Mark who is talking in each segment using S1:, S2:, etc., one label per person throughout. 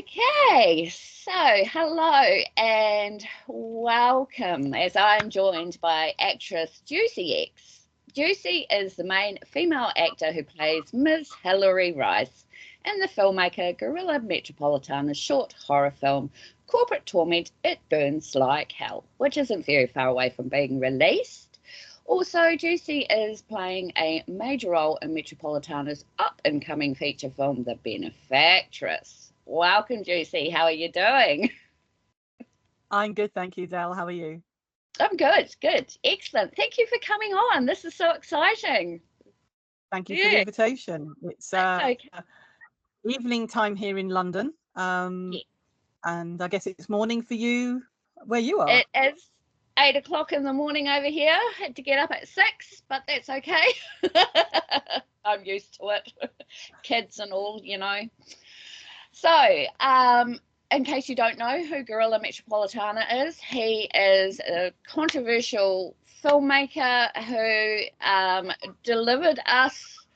S1: Okay, so hello and welcome as I'm joined by actress Juicy X. Juicy is the main female actor who plays Ms. Hilary Rice in the filmmaker Guerrilla Metropolitana's short horror film Corporate Torment, It Burns Like Hell, which isn't very far away from being released. Also, Juicy is playing a major role in Metropolitana's up-and-coming feature film, The Benefactress. Welcome, Juicy. How are you doing?
S2: I'm good, thank you, Del. How are you?
S1: I'm good. Excellent. Thank you for coming on. This is so exciting.
S2: Thank you for the invitation. It's
S1: okay.
S2: evening time here in London. And I guess it's morning for you where you are.
S1: It is 8 o'clock in the morning over here. Had to get up at 6, but that's okay. I'm used to it. Kids and all, you know. So, in case you don't know who Guerrilla Metropolitana is, he is a controversial filmmaker who delivered us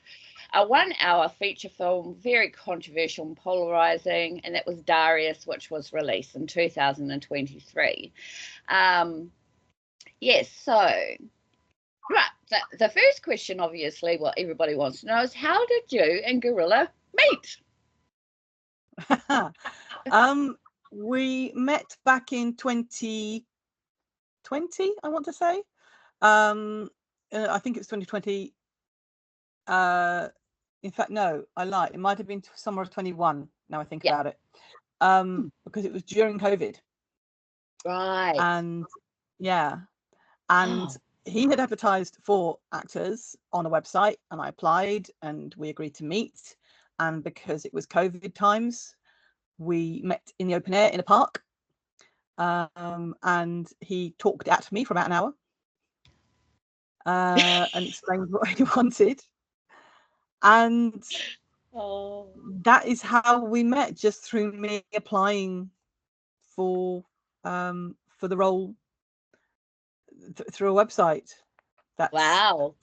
S1: a 1-hour feature film, very controversial and polarizing, and that was Darius, which was released in 2023. Yes, so, right, the first question, obviously, what everybody wants to know is, how did you and Guerrilla meet?
S2: We met back in 2020, I want to say. I think it's 2020. In fact, no, I lied. It might have been summer of 21. Now I think about it, because it was during COVID.
S1: Right.
S2: And he had advertised for actors on a website, and I applied, and we agreed to meet. And because it was COVID times, we met in the open air in a park, and he talked at me for about an hour and explained what he wanted. And that is how we met, just through me applying for the role through a website.
S1: Wow,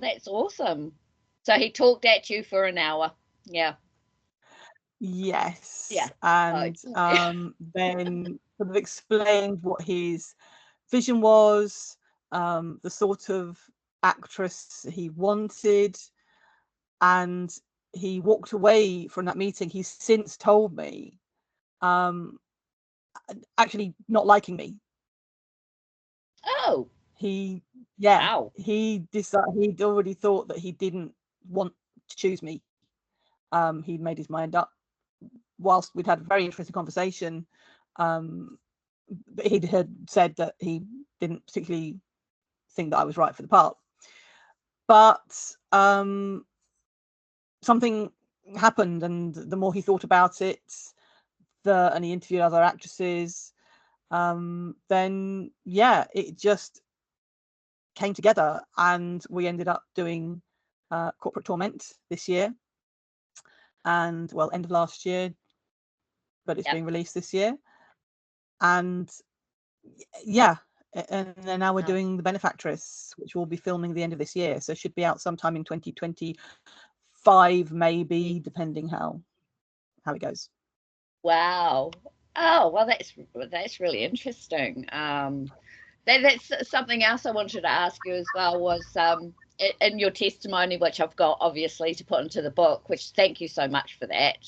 S1: that's awesome. So he talked at you for an hour.
S2: Yes.
S1: Yeah.
S2: And then sort of explained what his vision was, the sort of actress he wanted, and he walked away from that meeting. He's since told me actually not liking me.
S1: Oh.
S2: He decided, he'd already thought that he didn't want to choose me. He'd made his mind up whilst we'd had a very interesting conversation. But he had said that he didn't particularly think that I was right for the part. But something happened, and the more he thought about it, and he interviewed other actresses, then it just came together, and we ended up doing Corporate Torment this year, and end of last year, but it's being released this year. And and then now we're doing The Benefactress, which we'll be filming the end of this year, so it should be out sometime in 2025, maybe, depending how it goes.
S1: Wow. Oh, well, that's really interesting. That's something else I wanted to ask you as well, was in your testimony, which I've got obviously to put into the book, which thank you so much for that.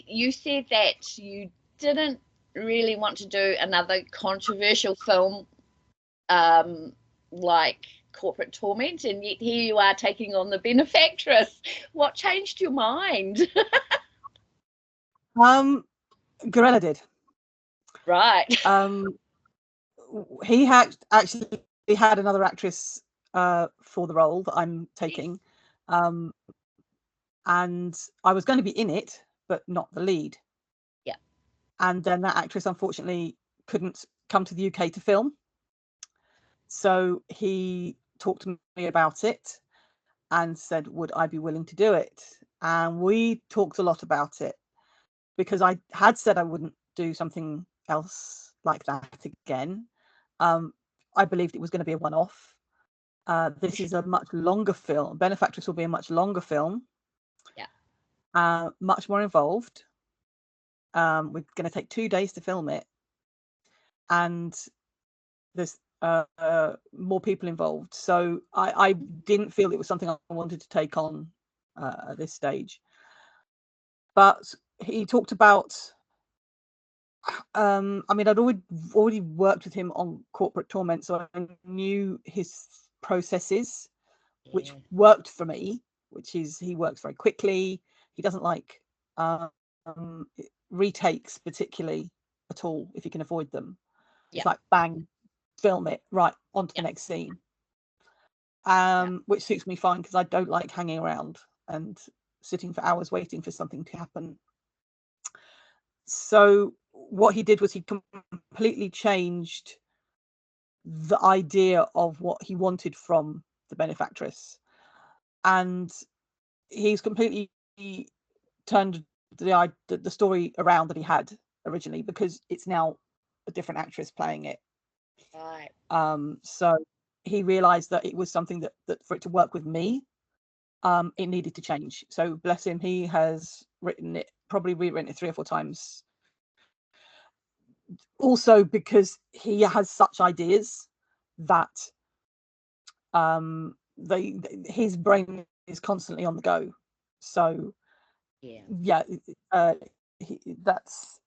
S1: You said that you didn't really want to do another controversial film like Corporate Torment, and yet here you are taking on The Benefactress. What changed your mind?
S2: Guerrilla did.
S1: Right.
S2: He had actually had another actress for the role that I'm taking, and I was going to be in it, but not the lead.
S1: Yeah.
S2: And then that actress unfortunately couldn't come to the UK to film, so he talked to me about it and said, would I be willing to do it? And we talked a lot about it, because I had said I wouldn't do something else like that again. I believed it was going to be a one-off. This is a much longer film. Benefactress will be a much longer film.
S1: Yeah.
S2: much more involved. We're going to take 2 days to film it, and there's more people involved. So I didn't feel it was something I wanted to take on at this stage. But he talked about, I mean, I'd already worked with him on Corporate Torment, so I knew his processes, which worked for me, which is he works very quickly. He doesn't like retakes particularly at all if you can avoid them. It's like bang, film it, right, on to the next scene. Which suits me fine because I don't like hanging around and sitting for hours waiting for something to happen. So what he did was he completely changed the idea of what he wanted from the Benefactress, and he's completely turned the story around that he had originally, because it's now a different actress playing it.
S1: Right.
S2: So he realized that it was something that for it to work with me, it needed to change. So bless him, he has written it, probably rewritten it 3 or 4 times. Also because he has such ideas that his brain is constantly on the go. So that's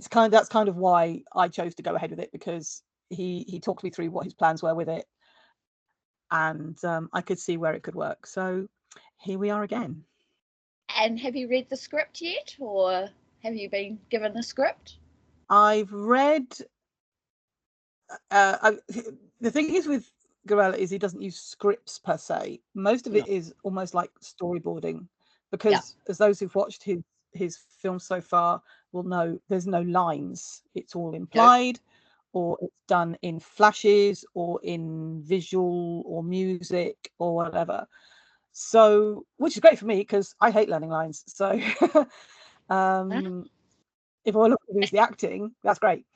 S2: kind of why I chose to go ahead with it, because he talked me through what his plans were with it, and I could see where it could work. So here we are again.
S1: And have you read the script yet, or have you been given the script?
S2: I've read. The thing is with Guerrilla is he doesn't use scripts per se. Most of it is almost like storyboarding, because as those who've watched his films so far will know, there's no lines. It's all implied, or it's done in flashes or in visual or music or whatever. So, which is great for me because I hate learning lines. So if all I look at is the acting, that's great.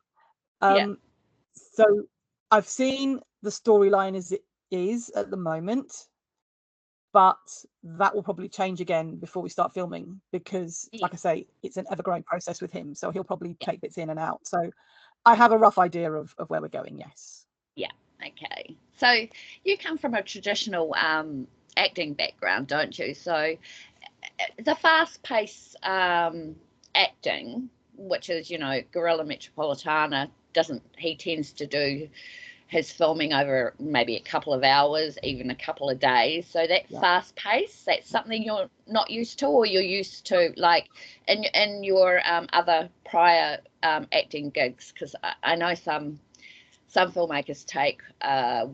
S2: So I've seen the storyline as it is at the moment, but that will probably change again before we start filming, because like I say, it's an ever-growing process with him, so he'll probably take bits in and out. So I have a rough idea of where we're going. Yes.
S1: Yeah. Okay. So you come from a traditional acting background, don't you? So the fast-paced acting, which is, Guerrilla Metropolitana, he tends to do his filming over maybe a couple of hours, even a couple of days. So that fast pace, that's something you're not used to, or you're used to like in your other prior acting gigs? Because I know some filmmakers take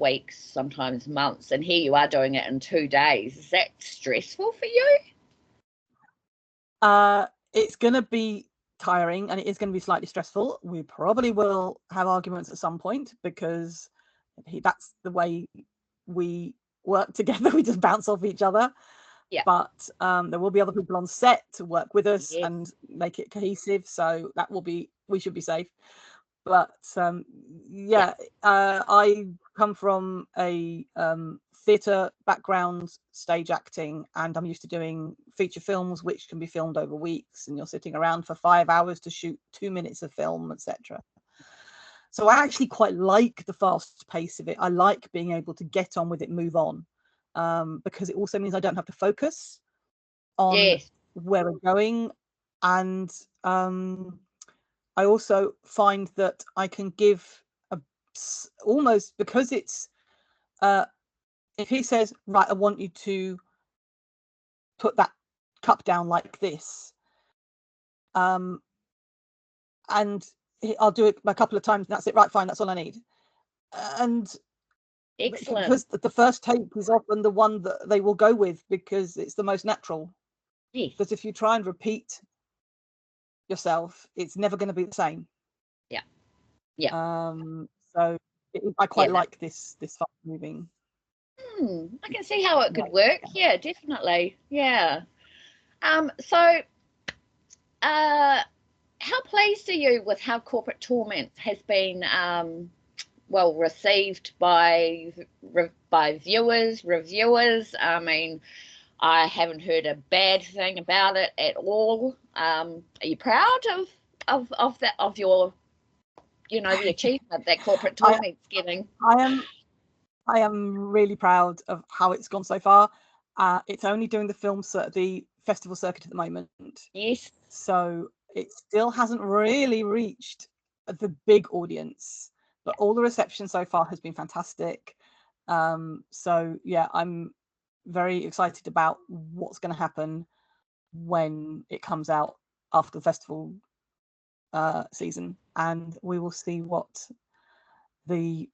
S1: weeks, sometimes months, and here you are doing it in 2 days. Is that stressful for you?
S2: It's going to be tiring, and it is going to be slightly stressful. We probably will have arguments at some point, because that's the way we work together. We just bounce off each other. But there will be other people on set to work with us and make it cohesive, so we should be safe. But I come from a theatre background, stage acting, and I'm used to doing feature films, which can be filmed over weeks, and you're sitting around for 5 hours to shoot 2 minutes of film, etc. So I actually quite like the fast pace of it. I like being able to get on with it, move on, because it also means I don't have to focus on where we're going. And I also find that I can give almost, because it's if he says, right, I want you to put that cup down like this, and I'll do it a couple of times, and that's it. Right, fine, that's all I need. And
S1: excellent,
S2: because the first take is often the one that they will go with, because it's the most natural. Because if you try and repeat yourself, it's never going to be the same. So I quite like this fast moving.
S1: I can see how it could work. Yeah, definitely. Yeah. So how pleased are you with how Corporate Torment has been well received by viewers, reviewers? I mean, I haven't heard a bad thing about it at all. Are you proud of that, of your, the achievement that Corporate Torment's getting?
S2: I am really proud of how it's gone so far. It's only doing the festival circuit at the moment.
S1: Yes.
S2: So it still hasn't really reached the big audience, but all the reception so far has been fantastic. So yeah, I'm very excited about what's going to happen when it comes out after the festival season, and we will see what the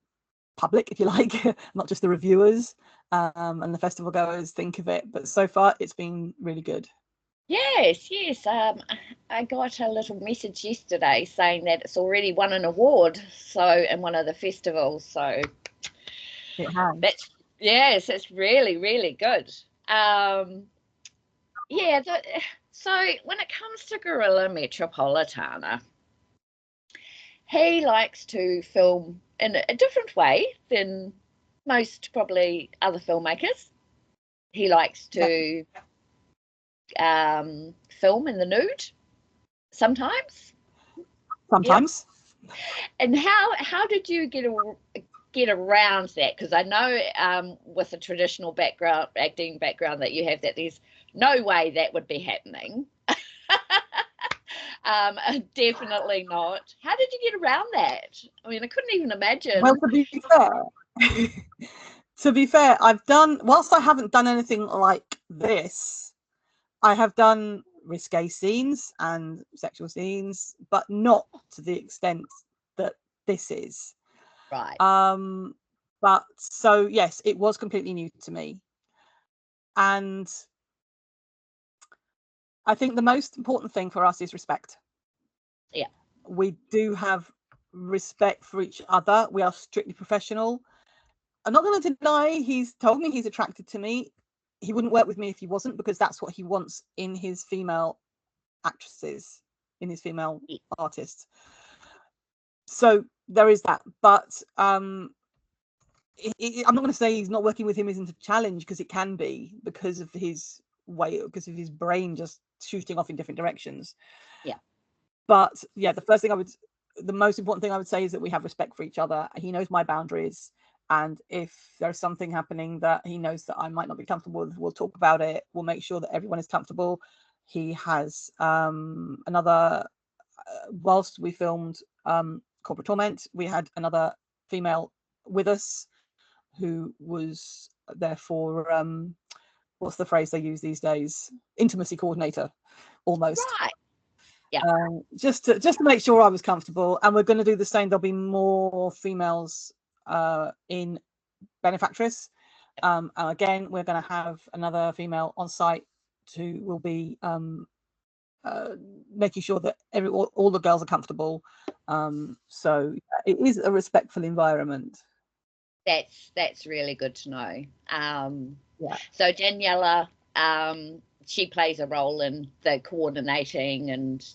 S2: public, if you like, not just the reviewers and the festival goers think of it. But so far it's been really good.
S1: Yes. I got a little message yesterday saying that it's already won an award, so in one of the festivals. So
S2: it has.
S1: Yes, it's really, really good. So when it comes to Guerrilla Metropolitana, he likes to film in a different way than most probably other filmmakers. He likes to film in the nude sometimes.
S2: Sometimes.
S1: Yep. And how did you get around that? Because I know with a traditional acting background that you have, that there's no way that would be happening. Definitely not. How did you get around that? I mean, I couldn't even imagine.
S2: Well, to be fair, whilst I haven't done anything like this, I have done risque scenes and sexual scenes, but not to the extent that this is.
S1: Right.
S2: But so yes, it was completely new to me. And I think the most important thing for us is respect.
S1: Yeah.
S2: We do have respect for each other. We are strictly professional. I'm not going to deny he's told me he's attracted to me. He wouldn't work with me if he wasn't, because that's what he wants in his female actresses, in his female artists. So there is that. But I'm not going to say he's not working with him isn't a challenge, because it can be, because of his brain just shooting off in different directions.
S1: Yeah.
S2: But yeah, the most important thing I would say is that we have respect for each other. He knows my boundaries, and if there's something happening that he knows that I might not be comfortable with, we'll talk about it. We'll make sure that everyone is comfortable. He has whilst we filmed Corporate Torment, we had another female with us who was there for what's the phrase they use these days? Intimacy coordinator, almost.
S1: Right. Yeah.
S2: Just to make sure I was comfortable, and we're going to do the same. There'll be more females in Benefactress. And again, we're going to have another female on site who will be making sure that all the girls are comfortable. So it is a respectful environment.
S1: That's really good to know.
S2: Yeah.
S1: So Daniela, she plays a role in the coordinating and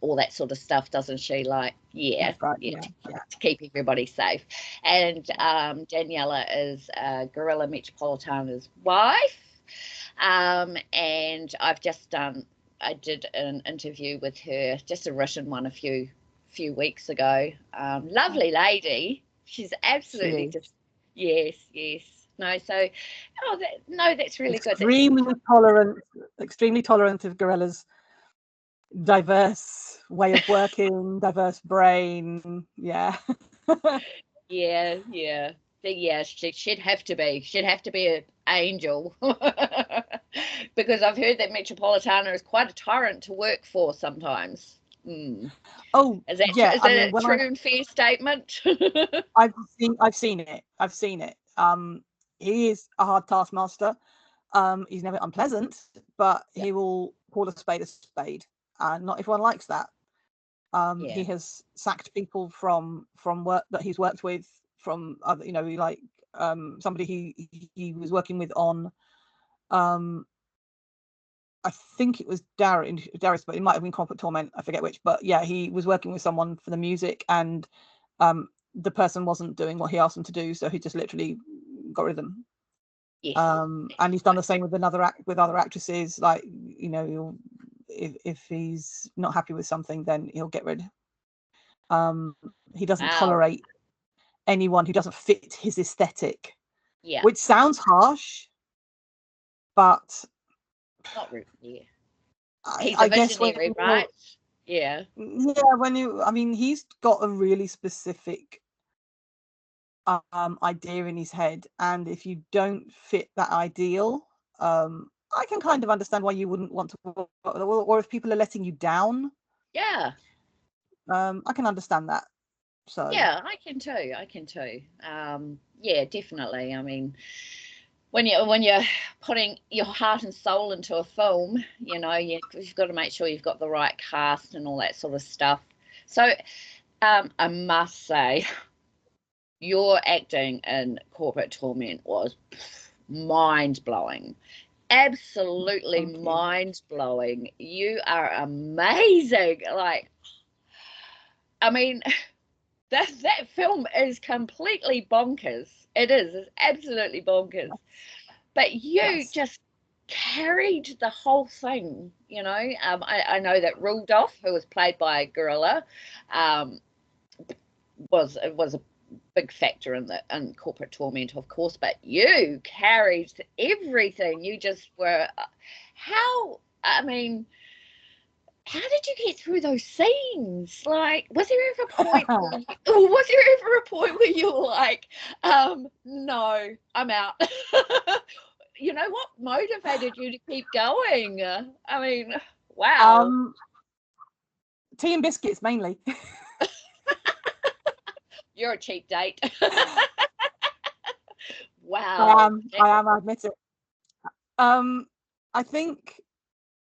S1: all that sort of stuff, doesn't she? Like, yeah,
S2: right.
S1: To keep everybody safe. And Daniela is Guerrilla Metropolitana's wife. And I did an interview with her, just a written one a few weeks ago. Lovely lady. She's absolutely just, yes. No, so, that's really good.
S2: Extremely tolerant of Guerrilla's diverse way of working, diverse brain. Yeah.
S1: Yeah. She'd have to be an angel. Because I've heard that Metropolitana is quite a tyrant to work for sometimes.
S2: Oh,
S1: is that a true and fair statement?
S2: I've seen it. He is a hard taskmaster. He's never unpleasant, but he will call a spade a spade, and not everyone likes that. He has sacked people from work that he's worked with, from other, like somebody he was working with on I think it was Darius, but it might have been Corporate Torment, I forget which, but yeah, he was working with someone for the music, and the person wasn't doing what he asked them to do, so he just literally got rid of them.
S1: Yes.
S2: And he's done the same with other actresses. Like, you know, if he's not happy with something, then he'll get rid. He doesn't tolerate anyone who doesn't fit his aesthetic.
S1: Yeah.
S2: Which sounds harsh, but
S1: not really. Yeah.
S2: I guess when
S1: right? Yeah.
S2: Yeah, I mean, he's got a really specific idea in his head, and if you don't fit that ideal, I can kind of understand why you wouldn't want to, or if people are letting you down.
S1: Yeah.
S2: I can understand that. So
S1: yeah, I can too. Yeah, definitely. I mean, when you're putting your heart and soul into a film, you know, you've got to make sure you've got the right cast and all that sort of stuff. So I must say, your acting in Corporate Torment was mind-blowing. Absolutely mind-blowing. You are amazing. Like, I mean, that film is completely bonkers. It's absolutely bonkers. But you just carried the whole thing, you know. I know that Rudolph, who was played by Gorilla, was a big factor in Corporate Torment, of course, but you carried everything. You just were I mean, how did you get through those scenes? Like, was there ever a point where you were like, no, I'm out? You know, what motivated you to keep going? I mean, wow.
S2: Tea and biscuits mainly.
S1: You're a cheap date.
S2: Wow. I am, I admit it. I think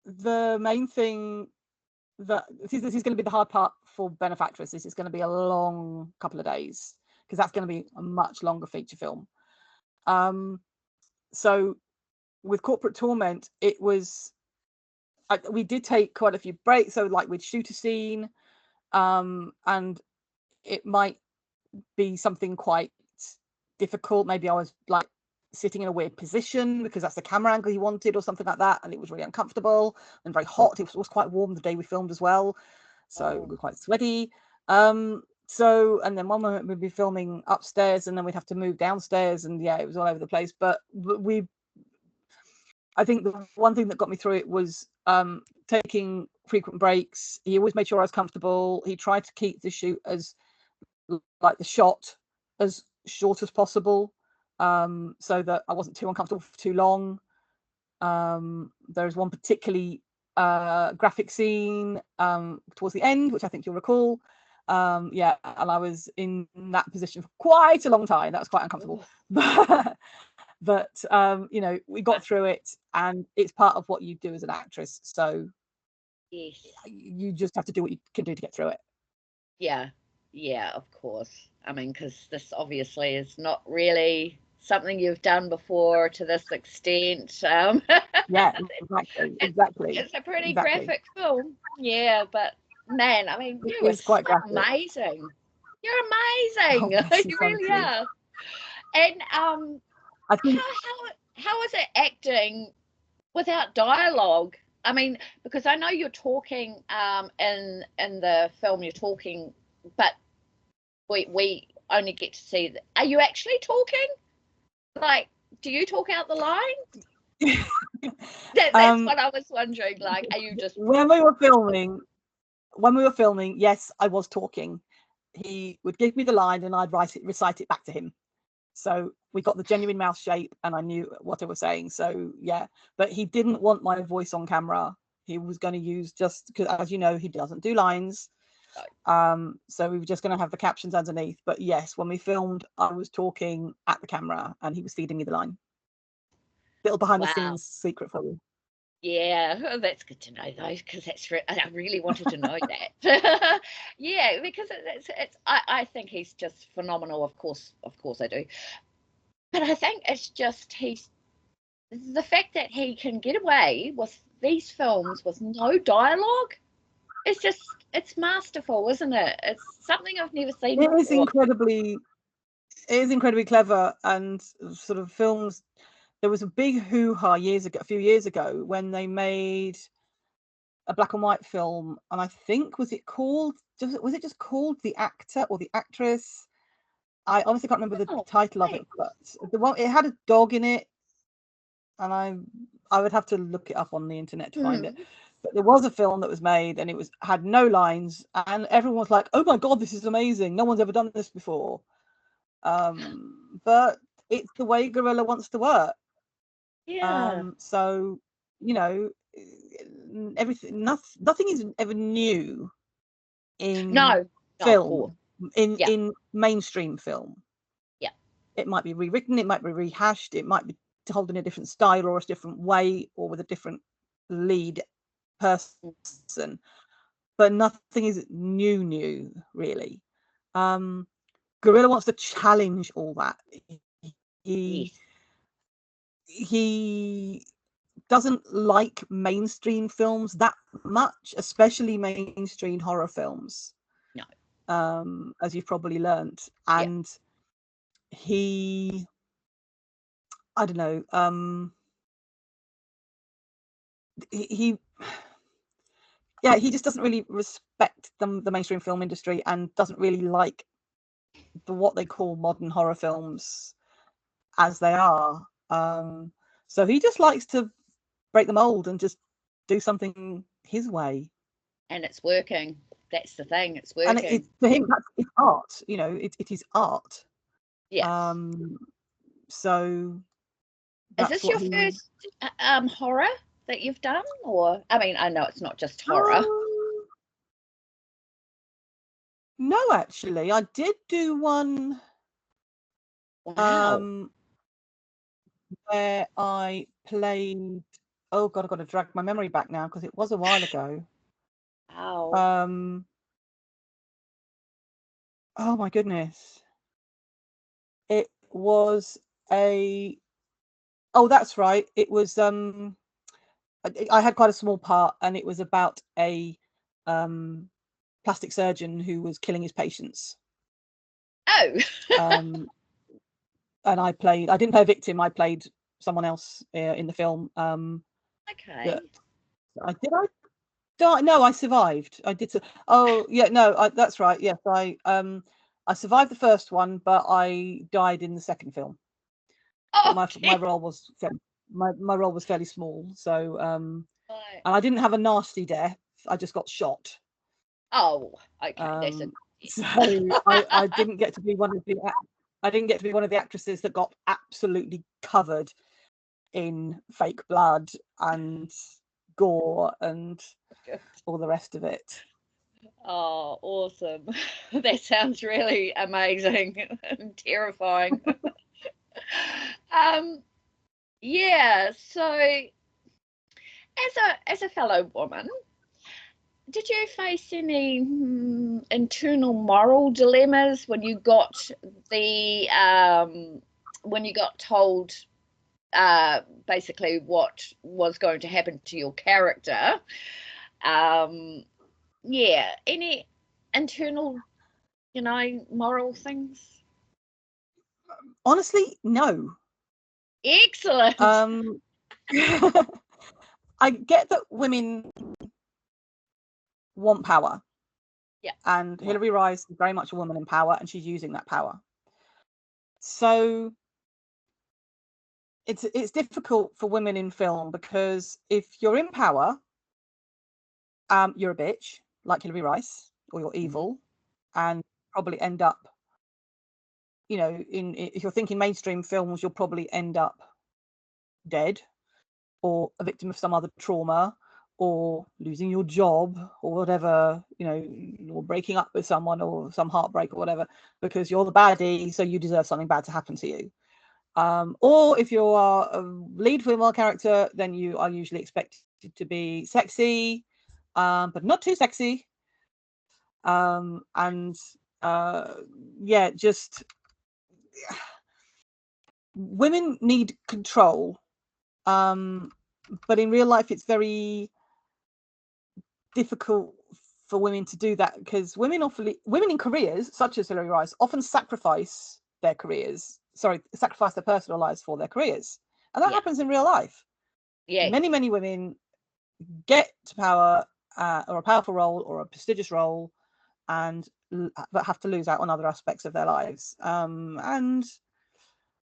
S2: the main thing that this is going to be the hard part for Benefactress is it's going to be a long couple of days, because that's going to be a much longer feature film. So with Corporate Torment, it was we did take quite a few breaks. So like we'd shoot a scene, and it might be something quite difficult. Maybe I was like sitting in a weird position because that's the camera angle he wanted or something like that, and it was really uncomfortable and very hot. It was quite warm the day we filmed as well, so we were quite sweaty. So, and then one moment we'd be filming upstairs and then we'd have to move downstairs, and yeah, it was all over the place. But I think the one thing that got me through it was taking frequent breaks. He always made sure I was comfortable. He tried to keep the shoot as like the shot as short as possible, so that I wasn't too uncomfortable for too long. There's one particularly graphic scene towards the end, which I think you'll recall. Yeah, and I was in that position for quite a long time. That was quite uncomfortable. But you know, we got through it, and it's part of what you do as an actress. So
S1: yes,
S2: you just have to do what you can do to get through it.
S1: Yeah, of course. I mean, because this obviously is not really something you've done before to this extent.
S2: Yeah, exactly.
S1: It's a pretty graphic film. Yeah, but man, I mean, you were
S2: quite graphic.
S1: amazing. You're amazing. You really are. And
S2: I think
S1: how is it acting without dialogue? I mean, because I know you're talking in the film, you're talking, but we only get to see. Are you actually talking? Like, do you talk out the line? That's what I was wondering. Like, are you just
S2: when we were filming? Yes, I was talking. He would give me the line, and I'd recite it back to him. So we got the genuine mouth shape, and I knew what I was saying. So yeah, but he didn't want my voice on camera. He was going to use, just because, as you know, he doesn't do lines. So we were just going to have the captions underneath. But yes, when we filmed, I was talking at the camera, and he was feeding me the line. Little behind the scenes secret for you.
S1: Yeah, that's good to know though, because I really wanted to know that. Yeah, because I think he's just phenomenal. Of course I do. But I think it's just the fact that he can get away with these films with no dialogue. It's masterful, isn't it? It's something I've never seen before.
S2: It is incredibly clever, and sort of films there was a big hoo-ha a few years ago, when they made a black and white film, and I think was it just called The Actor or The Actress? I honestly can't remember the title of it, but the one, it had a dog in it, and I would have to look it up on the internet to find it. But there was a film that was made, and it had no lines, and everyone was like, "Oh my god, this is amazing! No one's ever done this before." But it's the way Guerrilla wants to work.
S1: Yeah.
S2: So, you know, nothing is ever new in film, in mainstream film.
S1: Yeah.
S2: It might be rewritten, it might be rehashed, it might be told in a different style or a different way or with a different lead person, but nothing is new really. Guerrilla wants to challenge all that. He doesn't like mainstream films that much, especially mainstream horror films.
S1: No.
S2: As you've probably learned. And he, I don't know, he just doesn't really respect the mainstream film industry, and doesn't really like what they call modern horror films as they are. So he just likes to break the mold and just do something his way.
S1: And it's working. That's the thing. It's working.
S2: And for him, it's art. You know, it is art.
S1: Yeah.
S2: So
S1: is this your first horror that you've done? Or, I mean, I know it's not just horror.
S2: No, actually, I did do one.
S1: Wow.
S2: Where I played. Oh god, I've got to drag my memory back now because it was a while ago.
S1: Wow.
S2: Oh my goodness. It was a. Oh, that's right. It was. I had quite a small part, and it was about a plastic surgeon who was killing his patients.
S1: Oh.
S2: And I didn't play a victim, I played someone else in the film.
S1: Okay.
S2: I die? No, I survived. I did. Oh yeah, no, that's right. Yes, I survived the first one, but I died in the second film.
S1: Okay.
S2: My role was my role was fairly small, so and
S1: Right.
S2: I didn't have a nasty death. I just got shot.
S1: Oh, okay.
S2: So I didn't get to be one of the actresses that got absolutely covered in fake blood and gore and all the rest of it.
S1: Oh, awesome. That sounds really amazing and terrifying. Yeah, so as a fellow woman, did you face any internal moral dilemmas when you got told basically what was going to happen to your character? Yeah, any internal, moral things?
S2: Honestly, no.
S1: Excellent.
S2: I get that women want power.
S1: Yeah.
S2: And Hilary Rice is very much a woman in power, and she's using that power. So it's difficult for women in film, because if you're in power, you're a bitch like Hilary Rice, or you're evil, and probably end up, if you're thinking mainstream films, you'll probably end up dead, or a victim of some other trauma, or losing your job, or whatever, or breaking up with someone, or some heartbreak or whatever, because you're the baddie, so you deserve something bad to happen to you. Or if you are a lead female character, then you are usually expected to be sexy, but not too sexy. Just women need control, but in real life it's very difficult for women to do that, because women in careers such as Hilary Rice often sacrifice their personal lives for their careers, And that
S1: Yeah.
S2: happens in real life.
S1: Yes.
S2: Many women get to power or a powerful role or a prestigious role, and but have to lose out on other aspects of their lives. And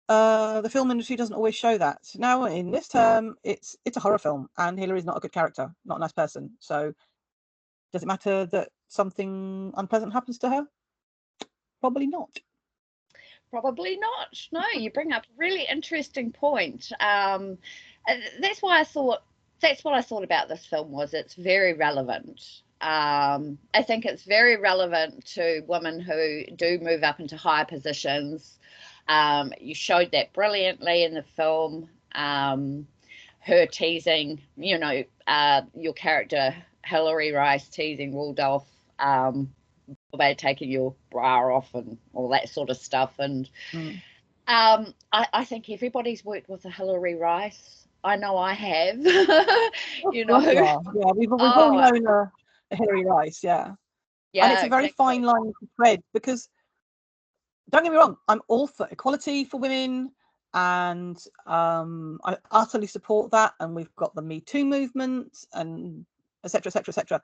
S2: the film industry doesn't always show that. Now, in this term, it's a horror film, and Hillary's not a good character, not a nice person. So, does it matter that something unpleasant happens to her? Probably not.
S1: Probably not. No, you bring up a really interesting point. That's why I thought that's what I thought about this film was it's very relevant. I think it's very relevant to women who do move up into higher positions. You showed that brilliantly in the film. Her teasing, your character Hillary Rice teasing Rudolph about taking your bra off and all that sort of stuff. And I think everybody's worked with a Hillary Rice. I know I have.
S2: Yeah, we've all known a Hillary Rice, yeah. And it's a very fine line to thread, because don't get me wrong, I'm all for equality for women, and I utterly support that. And we've got the Me Too movement, and etc., etc., etc.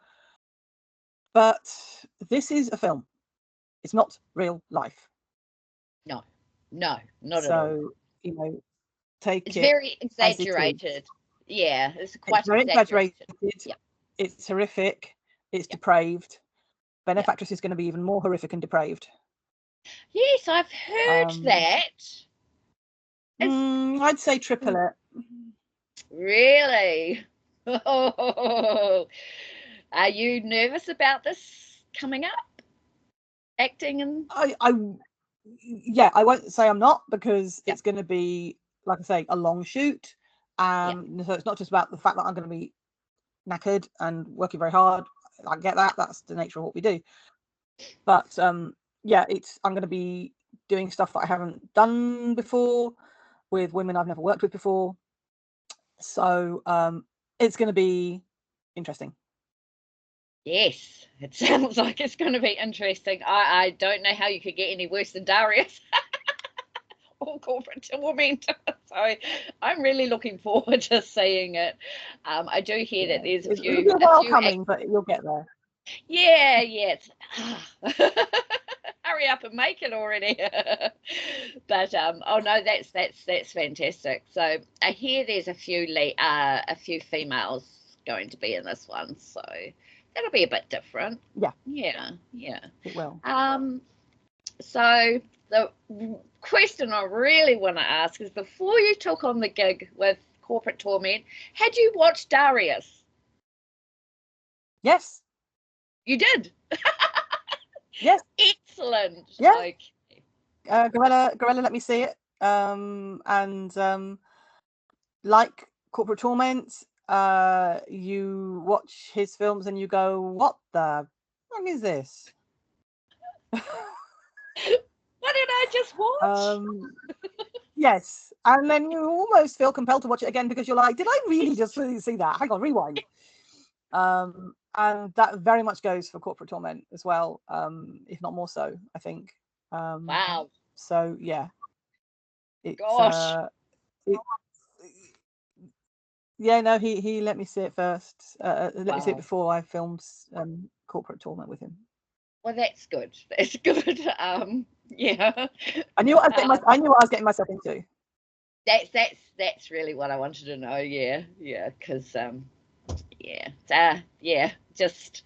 S2: But this is a film. It's not real life.
S1: No, not at all.
S2: So, take
S1: it's
S2: it.
S1: Very exaggerated. Yeah, it's quite
S2: very exaggerated.
S1: Yeah.
S2: It's horrific. It's depraved. Benefactress is going to be even more horrific and depraved.
S1: Yes, I've heard that.
S2: I'd say triple it.
S1: Really? Oh, are you nervous about this coming up? Acting and
S2: I won't say I'm not, because it's going to be, like I say, a long shoot. So it's not just about the fact that I'm going to be knackered and working very hard. I get that. That's the nature of what we do. But I'm going to be doing stuff that I haven't done before with women I've never worked with before. So it's going to be interesting.
S1: Yes, it sounds like it's going to be interesting. I don't know how you could get any worse than Darius or Corporate Torment. So I'm really looking forward to seeing it. I do hear that there's a few.
S2: It'll be a while coming, but you'll get there.
S1: Yeah. Hurry up and make it already. But oh no, that's fantastic. So I hear there's a few females going to be in this one, so that'll be a bit different. Yeah.
S2: It will.
S1: So the question I really want to ask is, before you took on the gig with Corporate Torment, had you watched Darius?
S2: Yes.
S1: You did?
S2: Yes.
S1: Excellent.
S2: Yeah.
S1: Okay.
S2: Guerrilla let me see it. Like Corporate Torment, you watch his films and you go, what the fuck is this?
S1: What did I just watch?
S2: Yes. And then you almost feel compelled to watch it again, because you're like, did I really just see that? Hang on, rewind. And that very much goes for Corporate Torment as well, if not more so, I think.
S1: Wow.
S2: So yeah.
S1: Gosh.
S2: No, he let me see it first. Let me see it before I filmed Corporate Torment with him.
S1: Well, that's good. That's good. Yeah.
S2: I knew what I was getting myself into.
S1: That's really what I wanted to know. Yeah, because just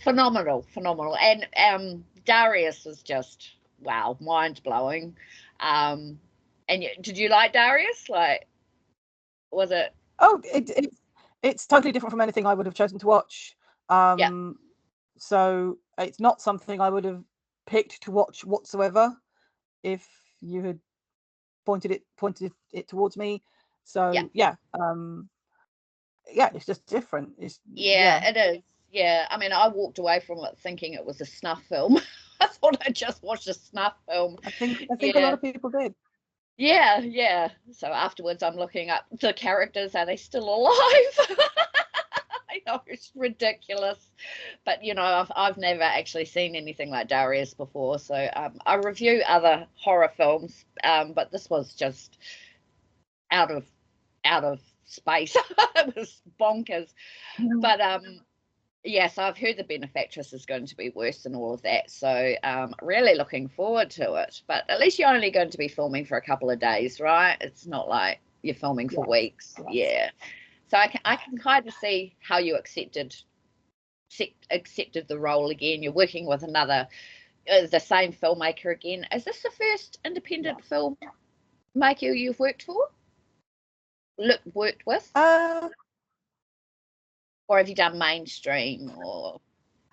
S1: phenomenal. And Darius was just wow, mind blowing. And did you like Darius? Like, was it?
S2: Oh, it's totally different from anything I would have chosen to watch. So it's not something I would have picked to watch whatsoever if you had pointed it towards me. So it's just different.
S1: It is. Yeah, I mean, I walked away from it thinking it was a snuff film. I thought I just watched a snuff film.
S2: I think a lot of people did.
S1: Yeah. So afterwards, I'm looking up the characters. Are they still alive? I know it's ridiculous, but I've never actually seen anything like Darius before. So I review other horror films, but this was just out of out of space. It was bonkers. But yeah, so I've heard the Benefactress is going to be worse than all of that. So really looking forward to it. But at least you're only going to be filming for a couple of days, right? It's not like you're filming for weeks. Yes. Yeah. So I can kind of see how you accepted the role again. You're working with the same filmmaker again. Is this the first independent filmmaker you've worked with? Or have you done mainstream or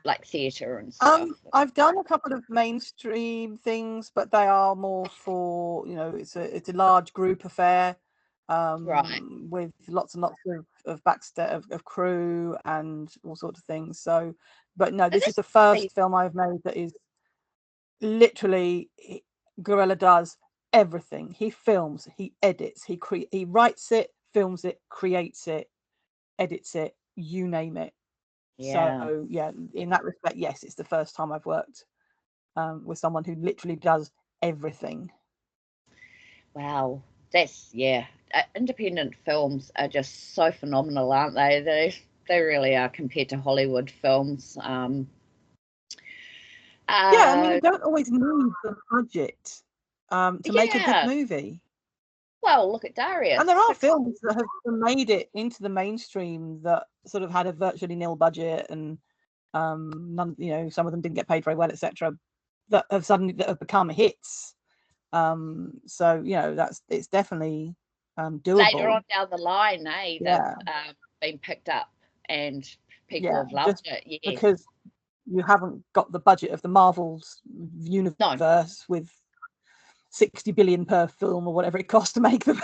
S1: like theatre and stuff?
S2: I've done a couple of mainstream things, but they are more for, it's a large group affair,
S1: right,
S2: with lots and lots of backstage of crew and all sorts of things. So, but no, this is the first film I've made that is literally Guerrilla does everything. He films, he edits, he writes it, films it, creates it, edits it, you name it. So yeah, in that respect, yes, it's the first time I've worked with someone who literally does everything.
S1: Wow, that's independent films are just so phenomenal, aren't they? They really are compared to Hollywood films.
S2: I mean, you don't always need the budget to make a good movie.
S1: Well, look at Darius.
S2: And there are films that have made it into the mainstream that sort of had a virtually nil budget, and none, some of them didn't get paid very well, etc. That have become hits. So it's definitely doable.
S1: Later on down the line, they've been picked up and people have loved it. Yeah,
S2: because you haven't got the budget of the Marvel's universe with 60 billion per film or whatever it costs to make them.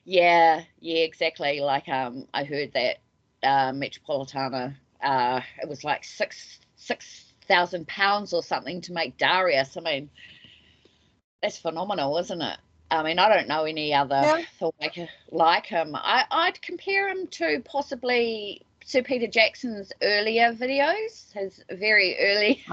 S1: yeah, exactly. Like I heard that Metropolitana, it was like £6,000 or something to make Darius. I mean, that's phenomenal, isn't it? I mean, I don't know any other filmmaker like him. I'd compare him to possibly Sir Peter Jackson's earlier videos, his very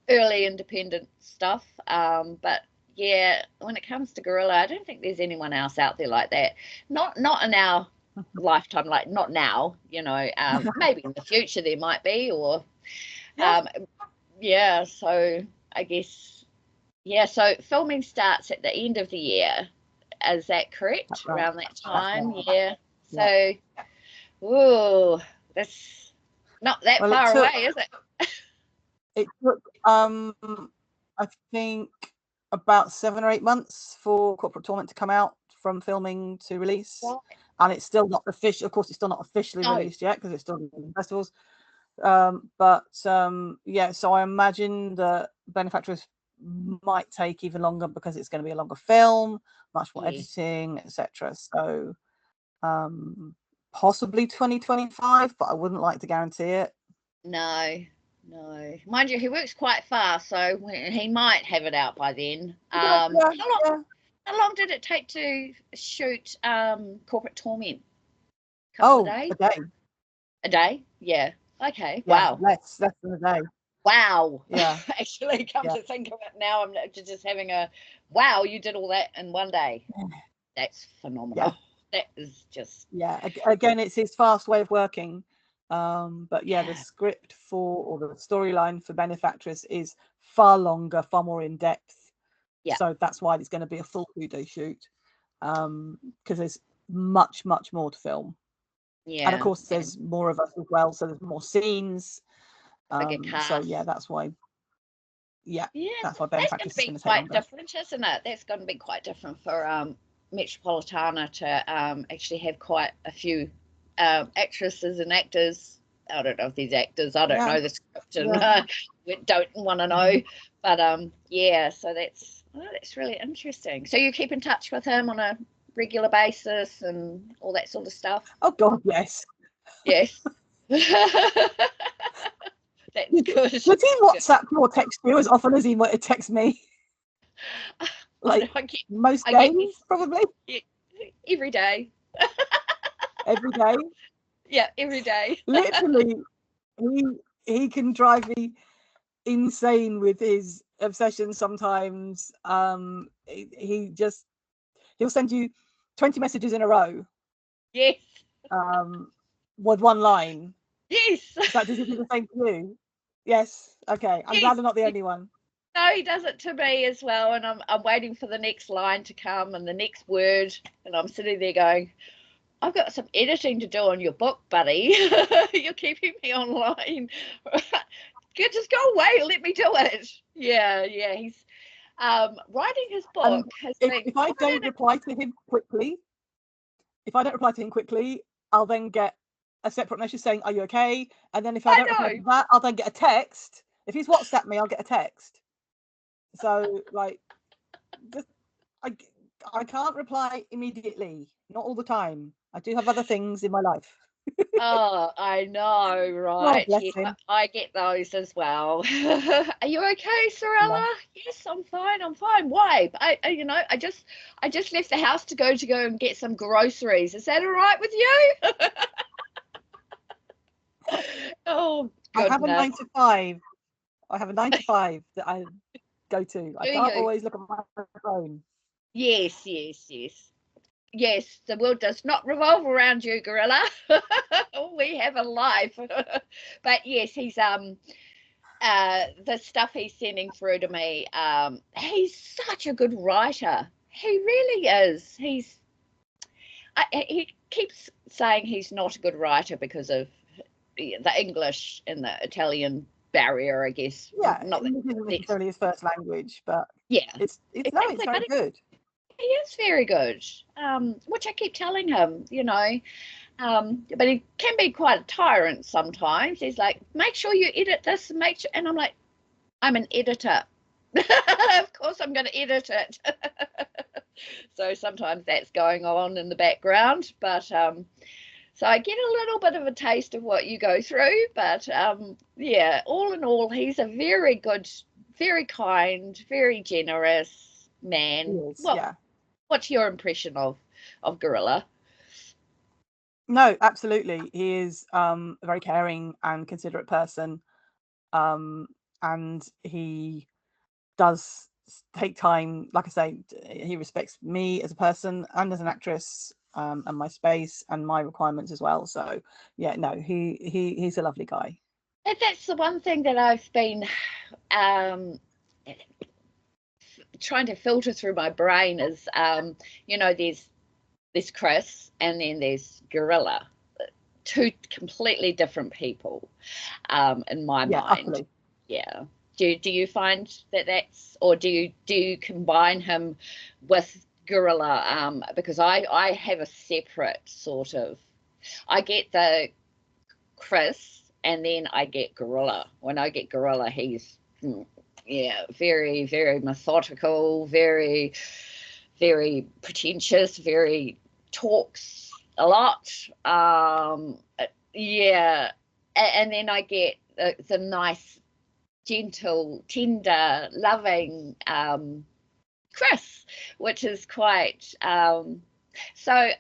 S1: early independent stuff. But yeah, when it comes to Guerrilla, I don't think there's anyone else out there like that. Not in our lifetime, like not now, maybe in the future there might be, or so I guess so filming starts at the end of the year. Is that correct? Right. Around that time? So that's not that far away, is it?
S2: It took I think about 7 or 8 months for Corporate Torment to come out from filming to release. Right. And it's still not official. Of course, it's still not officially released yet because it's still in festivals. So I imagine that Benefactress might take even longer because it's going to be a longer film, much more editing, etc. So possibly 2025, but I wouldn't like to guarantee it.
S1: No. Mind you, he works quite fast, so he might have it out by then. How long did it take to shoot Corporate Torment? Couple of days?
S2: A day.
S1: A day? Yeah. Okay. Yeah, wow.
S2: Less than a day.
S1: Wow.
S2: Yeah.
S1: Actually, come to think of it now, I'm just having wow, you did all that in one day. That's phenomenal. That is just...
S2: Again, it's his fast way of working. But the script or the storyline for Benefactress is far longer, far more in depth. So that's why it's going to be a full 2-day shoot, because there's much more to film. And of course there's more of us as well, so there's more scenes. So that's why that's why Benefactress is going to take
S1: quite different, isn't it? That's going to be quite different for Metropolitana to actually have quite a few actresses and actors. I don't know if these actors, I don't know the script and we don't want to know, but so that's really interesting. So you keep in touch with him on a regular basis and all that sort of stuff?
S2: Oh God, yes.
S1: That's good.
S2: Does he WhatsApp or text you as often as he might text me? Like most days, probably.
S1: Every day.
S2: Every day.
S1: Yeah, every day.
S2: Literally, he can drive me insane with his obsession sometimes. He'll send you 20 messages in a row.
S1: Yes.
S2: With one line.
S1: Yes.
S2: So does he do the same to you? Yes. Okay. I'm glad I'm not the only one.
S1: No, he does it to me as well, and I'm waiting for the next line to come and the next word, and I'm sitting there going, I've got some editing to do on your book, buddy. You're keeping me online. Just go away, let me do it. Yeah, he's writing his book has been
S2: if I don't reply to him quickly, I'll then get a separate message saying, are you okay? And then if I don't reply to that, I'll then get a text. If he's WhatsApp me, I'll get a text. So like, I can't reply immediately, not all the time. I do have other things in my life.
S1: Oh, I know, right?
S2: Oh,
S1: Yeah, I get those as well. Are you okay, Sorella? Yeah. Yes, I'm fine. Why? I just left the house to go and get some groceries. Is that all right with you? Oh, goodness.
S2: I have a 9 to 5. I have a 9 to 5 that I go to. I can't always look at my phone.
S1: Yes. Yes, the world does not revolve around you, Gorilla. We have a life. But yes, he's the stuff he's sending through to me, he's such a good writer. He really is. He keeps saying he's not a good writer because of the English and the Italian barrier, I guess.
S2: Yeah, not necessarily his first language, but
S1: yeah,
S2: it's very good.
S1: He is very good, which I keep telling him, but he can be quite a tyrant sometimes. He's like, make sure you edit this, and I'm like, I'm an editor. Of course I'm going to edit it. So sometimes that's going on in the background, but so I get a little bit of a taste of what you go through, but yeah, all in all, he's a very good, very kind, very generous man.
S2: Yes, yeah.
S1: What's your impression of Gorilla?
S2: No, absolutely. He is a very caring and considerate person, and he does take time. Like I say, he respects me as a person and as an actress, and my space and my requirements as well. So yeah, no, he's a lovely guy.
S1: And that's the one thing that I've been trying to filter through my brain is, there's Chris and then there's Gorilla, two completely different people, in my mind.
S2: Utterly.
S1: Yeah. Do you find that's, or do you combine him with Gorilla? Because I have a separate sort of, I get the Chris and then I get Gorilla. When I get Gorilla, he's very, very methodical, very, very pretentious, very talks a lot. And then I get the nice, gentle, tender, loving Chris, which is quite so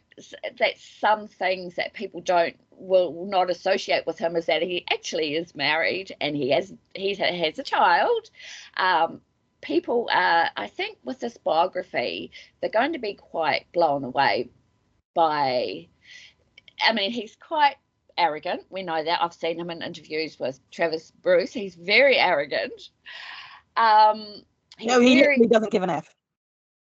S1: that's some things that people will not associate with him, is that he actually is married and he has a child. People I think with this biography, they're going to be quite blown away by, he's quite arrogant. We know that. I've seen him in interviews with Travis Bruce. He's very arrogant.
S2: No, he literally doesn't give an F.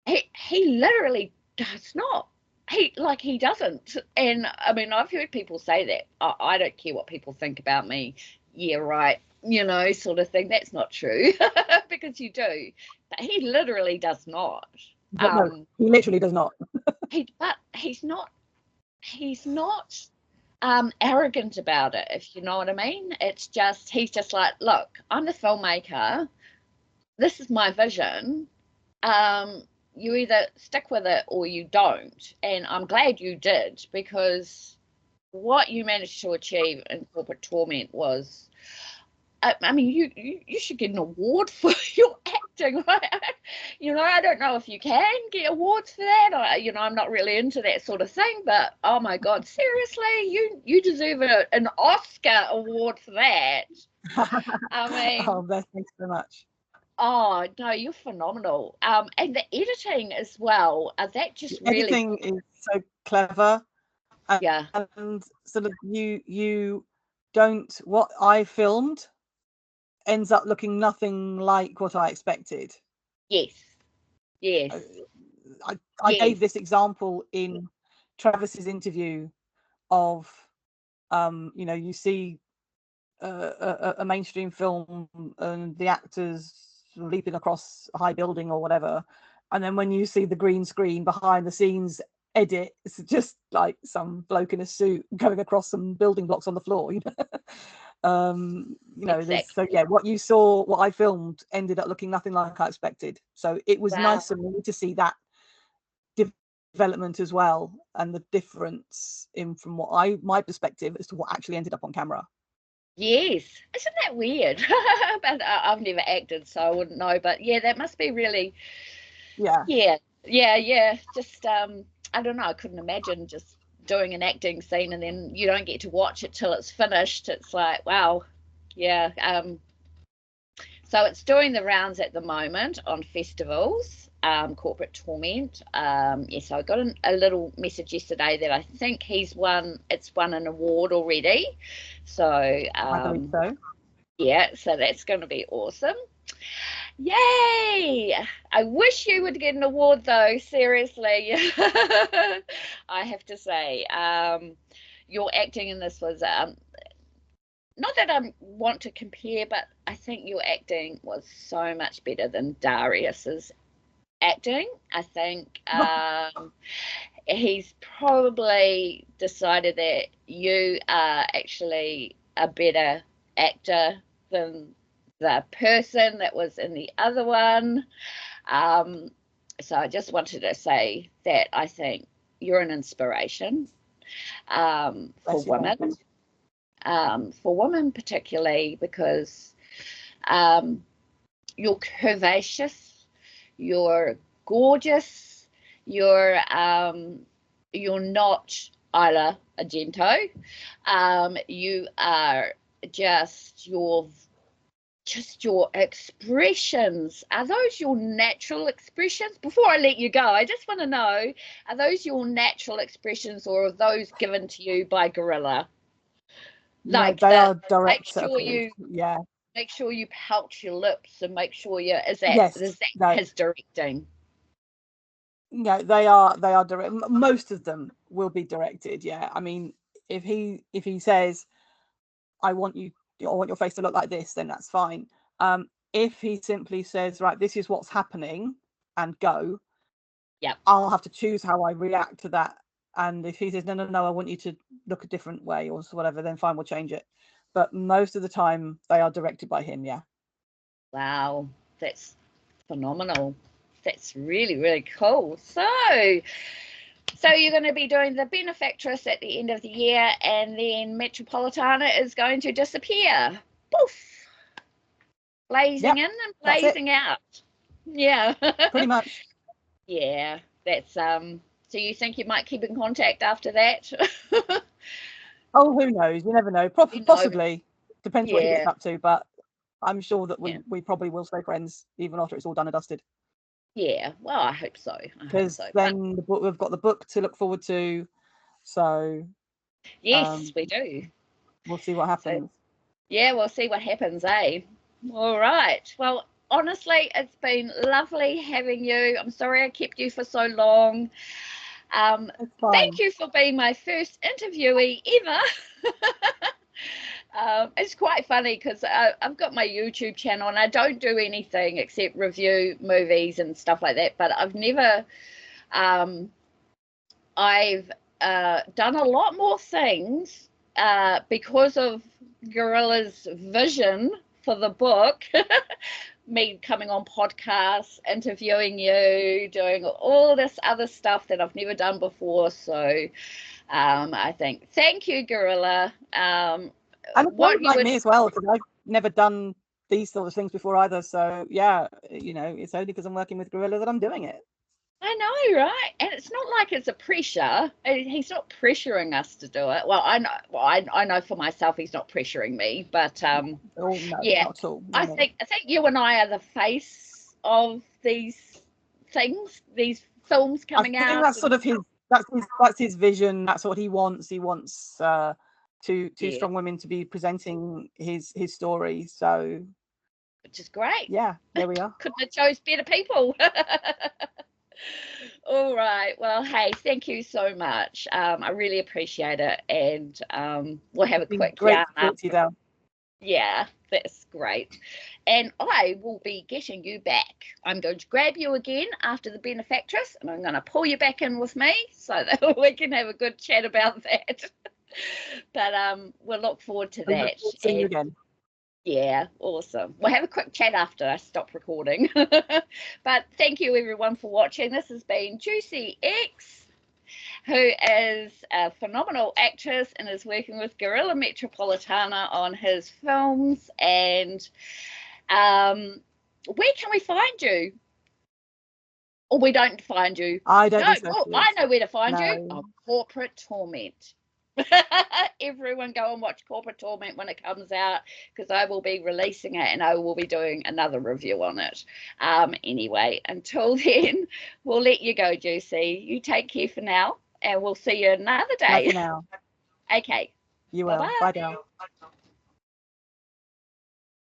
S1: He literally does not. He doesn't. And I've heard people say that. I don't care what people think about me. Yeah, right. Sort of thing. That's not true. Because you do. But he literally does not.
S2: No, he literally does not.
S1: But he's not arrogant about it, if you know what I mean. It's just, he's just like, look, I'm the filmmaker. This is my vision. You either stick with it or you don't. And I'm glad you did, because what you managed to achieve in Corporate Torment was, you should get an award for your acting. Right? I don't know if you can get awards for that. I'm not really into that sort of thing, but oh my God, seriously, you deserve an Oscar award for that.
S2: Oh, thanks so much.
S1: Oh no, you're phenomenal. And the editing as well. That just really
S2: Editing is so clever,
S1: yeah.
S2: and sort of you don't, what I filmed ends up looking nothing like what I expected.
S1: Yes. Yes.
S2: I
S1: Yes.
S2: gave this example in Travis's interview of you know, you see a mainstream film and the actors leaping across a high building or whatever, and then when you see the green screen behind the scenes edit, it's just like some bloke in a suit going across some building blocks on the floor, you know. You know, there's, so
S1: Exactly.
S2: yeah, what you saw, what I filmed ended up looking nothing like I expected, so it was
S1: Wow.
S2: nice for me to see that development as well, and the difference in from what my perspective as to what actually ended up on camera.
S1: Yes. Isn't that weird? But I've never acted, so I wouldn't know. But yeah, that must be really,
S2: Yeah.
S1: yeah. Just I don't know. I couldn't imagine just doing an acting scene and then you don't get to watch it till it's finished. It's like, wow. Yeah. So it's doing the rounds at the moment on festivals, Corporate Torment. Yes, I got a little message yesterday that I think it's won an award already. So,
S2: I believe so.
S1: yeah, so that's going to be awesome. Yay! I wish you would get an award though, seriously. I have to say, your acting in this was not that I want to compare, but I think your acting was so much better than Darius's acting. I think he's probably decided that you are actually a better actor than the person that was in the other one. Um, so I just wanted to say that I think you're an inspiration
S2: Bless you, thank you.
S1: for women particularly, because um, you're curvaceous, you're gorgeous, you're not Isla Argento. You are just your expressions. Are those your natural expressions? Before I let you go, I just want to know, are those your natural expressions or are those given to you by Guerrilla?
S2: No,
S1: Like
S2: they
S1: the
S2: are direct
S1: make sure
S2: approved.
S1: you
S2: Yeah.
S1: make sure you pout your lips and make sure you is
S2: Yes.
S1: that
S2: No.
S1: his directing?
S2: No, they are direct. Most of them will be directed. Yeah. I mean, if he says, I want your face to look like this, then that's fine. If he simply says, right, this is what's happening, and go,
S1: Yep.
S2: I'll have to choose how I react to that. And if he says, no, I want you to look a different way or whatever, then fine, we'll change it. But most of the time, they are directed by him. Yeah.
S1: Wow, that's phenomenal. That's really, really cool. So you're going to be doing the Benefactress at the end of the year, and then Metropolitana is going to disappear. Poof, blazing
S2: Yep.
S1: in and
S2: That's it.
S1: blazing out. Yeah.
S2: Pretty much.
S1: Yeah, that's so you think you might keep in contact after that?
S2: Oh, who knows? You never know.
S1: You know,
S2: Possibly. Depends what he
S1: yeah,
S2: gets up to, but I'm sure that
S1: yeah,
S2: we probably will stay friends even after it's all done and dusted.
S1: yeah. Well, I hope so. I hope
S2: Because
S1: so. But
S2: then we've got the book to look forward to. So
S1: yes, we do.
S2: we'll see what
S1: So
S2: happens.
S1: yeah, we'll see what happens, eh? All right. Well, honestly, it's been lovely having you. I'm sorry I kept you for so long.
S2: It's fine.
S1: Thank you for being my first interviewee ever. It's quite funny because I've got my YouTube channel and I don't do anything except review movies and stuff like that. But um, I've done a lot more things because of Guerrilla's vision for the book. Me coming on podcasts, interviewing you, doing all this other stuff that I've never done before. So I think thank you, Guerrilla.
S2: And it
S1: What
S2: sounds
S1: you
S2: like
S1: would,
S2: me as well, because I've never done these sort of things before either. So yeah, you know, it's only because I'm working with Gorilla that I'm doing it.
S1: I know, right? And it's not like it's a pressure. He's not pressuring us to do it. Well, I know. Well, I know for myself, he's not pressuring me. But
S2: Oh no,
S1: yeah,
S2: not at all.
S1: I think you and I are the face of these things, these films
S2: I
S1: coming
S2: think
S1: out.
S2: that's sort of his. That's his vision. That's what he wants. He wants two
S1: Yeah,
S2: strong women to be presenting his story. So
S1: which is great.
S2: yeah, there we are.
S1: Couldn't have chose better people. All right. Well, hey, thank you so much. I really appreciate it, and we'll have a
S2: It's been
S1: quick
S2: great
S1: yarn
S2: to talk to you, Del.
S1: Yeah, that's great. And I will be getting you back. I'm going to grab you again after the benefactress, and I'm going to pull you back in with me so that we can have a good chat about that. But we'll look forward to
S2: I look
S1: that.
S2: forward to seeing you
S1: And
S2: again.
S1: yeah, awesome. We'll have a quick chat after I stop recording. But thank you everyone for watching. This has been Juicy X, who is a phenomenal actress and is working with Guerrilla Metropolitana on his films. And where can we find you? Or we don't find you?
S2: I don't
S1: No,
S2: do
S1: oh, I
S2: socials.
S1: know where to find you.
S2: No.
S1: On Corporate Torment. Everyone go and watch Corporate Torment when it comes out, because I will be releasing it and I will be doing another review on it. Anyway, until then, we'll let you go, Juicy. You take care for now, and we'll see you another
S2: Bye
S1: day.
S2: for now.
S1: Okay.
S2: You will.
S1: Bye-bye.
S2: Bye, Del.